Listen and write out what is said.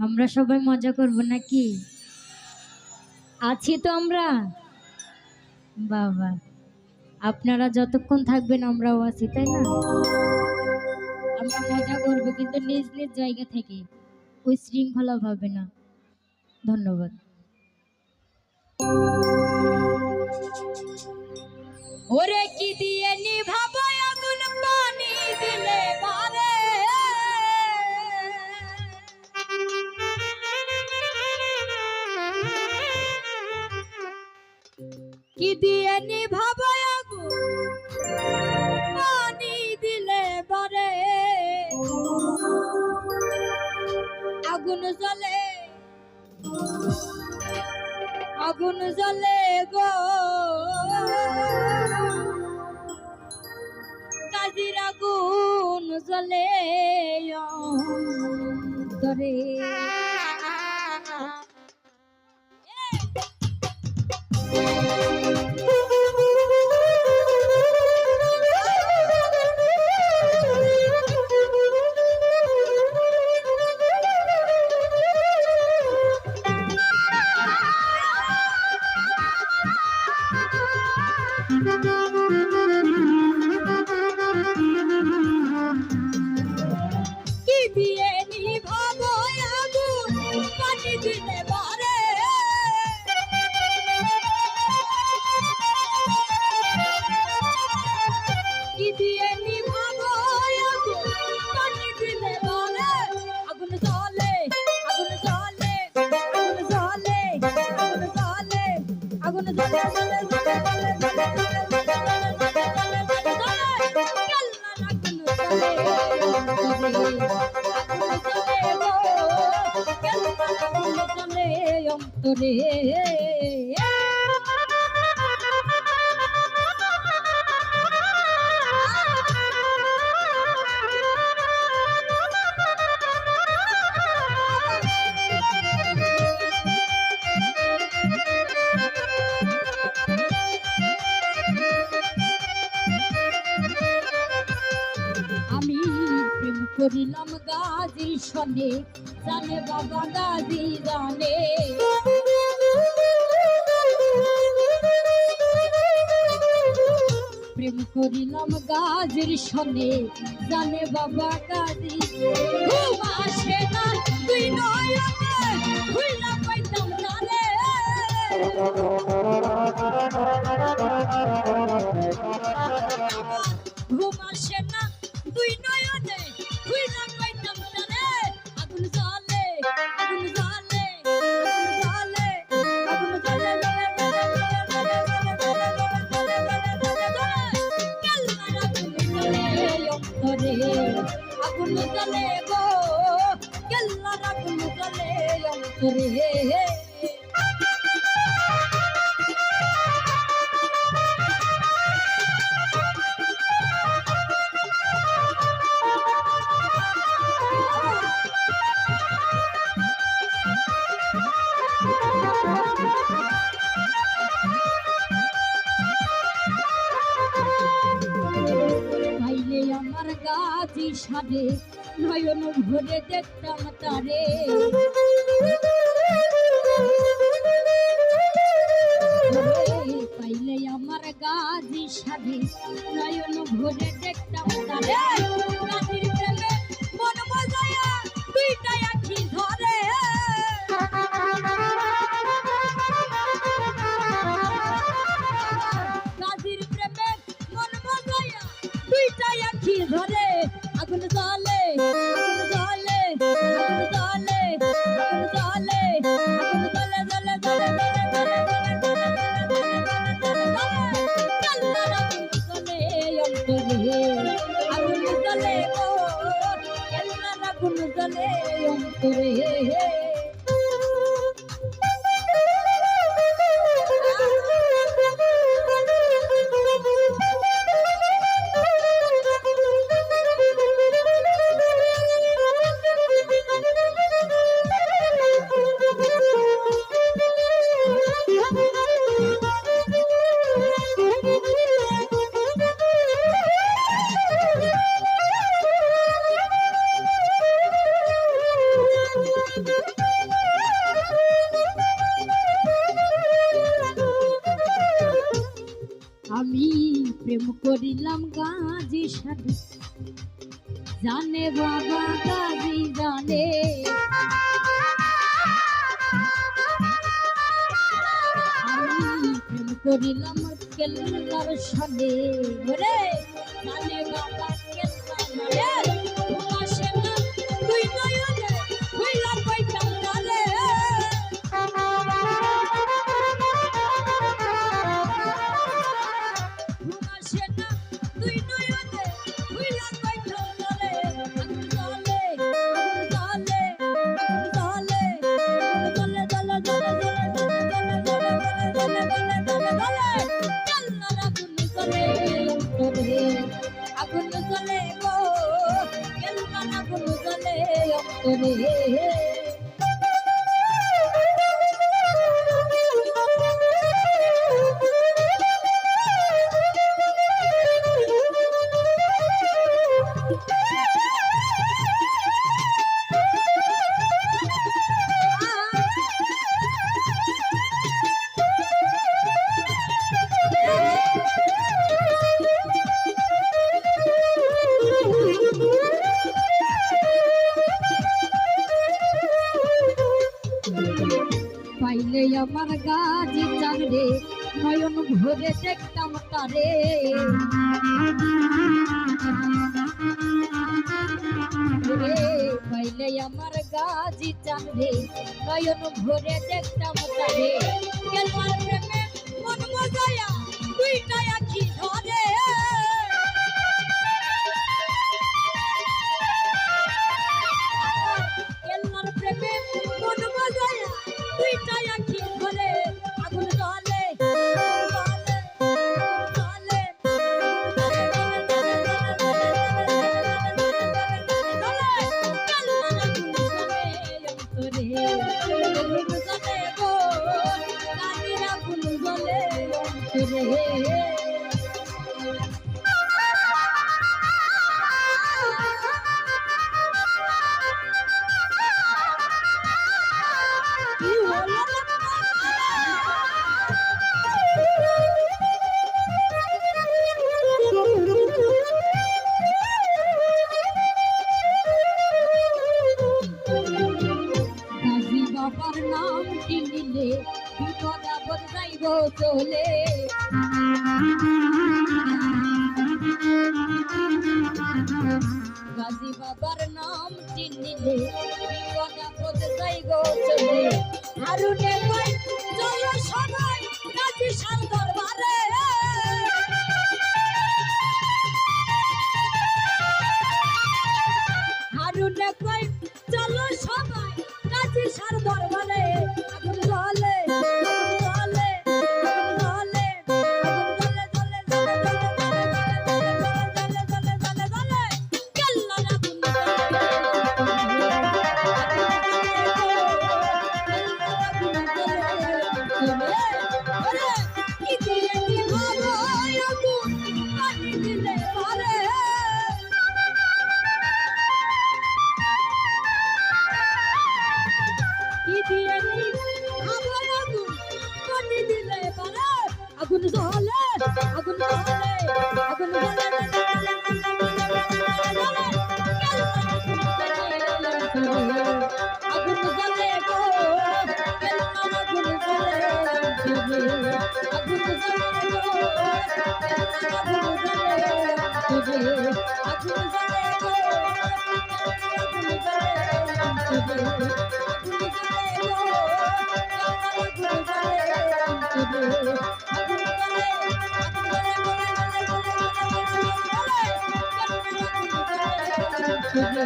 আমরা সবাই মজা করব নাকি? আছি তো আমরা। বাবা, আপনারা যতক্ষণ থাকবেন আমরাও আছি, তাই না? আমরা মজা করব কিন্তু নিজ নিজ জায়গা থেকে, ওই শৃঙ্খলা ভাবে না। ধন্যবাদ। ওরে কি দিয়ে নিভাবো আগুন, পানি দিলে পারে। কি দিয়ে নিভাবো আগুন, পানি দিলে পারে। আগুন জ্বলে, আগুন জ্বলে গো, কাজির আগুন জ্বলে অন্তরে। কি দিয়ে নিভাবো আগুন, পানি দিলে পারে। কি দিয়ে নিভাবো আগুন, পানি দিলে পারে। আগুন জ্বলে, আগুন জ্বলে, আগুন জ্বলে, আগুন জ্বলে, আগুন জ্বলে, জ্বলে, জ্বলে, জ্বলে, অন্তরে। আমি প্রেম করিলাম গাজীর সনে, জানে বাবা গাজী জানে। প্রেম করিলাম গাজীর সনে, জানে বাবা গাজী। ঘুম আসে না তুই নয়নে, খুইলা পাইতাম জানে। ঘুম আসে না তুই নয়নে, খুইলা পাইতাম জানে। আগুন জ্বলে, আগুন জ্বলে, আগুন জ্বলে, আগুন জ্বলে গো, কেল্লার আগুন জ্বলে অন্তরে। পাইলে আমার গাজী সারে, নয়ন ভরে দেখতাম তারে। পাইলে আমার গাজী সারে, নয়ন ভরে দেখতাম তারে। গাজীর প্রেমে মন মজায়া দুইটা আখি ধরে। গাজীর প্রেমে মন মজায়া দুইটা আখি ধরে। আগুন জ্বলে, আগুন জ্বলে, আগুন জ্বলে, আগুন জ্বলে, আগুন জ্বলে, জ্বলে, জ্বলে, জ্বলে, জ্বলে, জ্বলে, আগুন জ্বলে গো, কেল্লার আগুন জ্বলে অন্তরে। আমি প্রেম করিলাম গাজী সাধু, জানে বাবা গাজী জানে। আমি প্রেম করিলাম কেল্লার সাথে, ওরে জানে বাবা কেল্লা জানে। ঘুমাসে না তুই নয়নে হইলা কইতাম জানে। ঘুমাসে না তুই নয়নে হইলা কইতাম জানে। আগুন জ্বলে জ্বলে জ্বলে জ্বলে জ্বলে আগুন জ্বলে গো কেল্লার আগুন জ্বলে অন্তরে। পাইলে আমার গাজী চাঁদরে নয়ন ভরে দেখতাম তারে। পাইলে আমার গাজী চাঁদরে নয়ন ভরে দেখতাম তারে। কেল্লার প্রেমে মন মজায়া দুইটা আখি ধরে। কেল্লার প্রেমে মন মজায়া দুইটা আখি ধরে। আগুন জ্বলে জ্বলে জ্বলে বাবার নাম কিনিলে বিপদ আপদ যাইব চলে। গাজী বাবার নাম কিনিলে বিপদ আপদ যাইব চলে। হারুনে কই চলো সবাই গাজী শাহ দরবারে। হারুনে কই চলো সবাই গাজী শাহ দরবারে। আগুন জ্বলে জ্বলে জ্বলে আগুন জ্বলে জ্বলে জ্বলে জ্বলে জ্বলে জ্বলে কেল্লার আগুন কি দিয়ে কি ভালো আগুন পানি দিলে পারে। আগুন জ্বলে আগুন জ্বলে আগুন জ্বলে আগুন জ্বলে গো কেল্লার আগুন জ্বলে আগুন জ্বলে গো কেল্লার আগুন জ্বলে আগুন জ্বলে গো আগুন জ্বলে Thank you.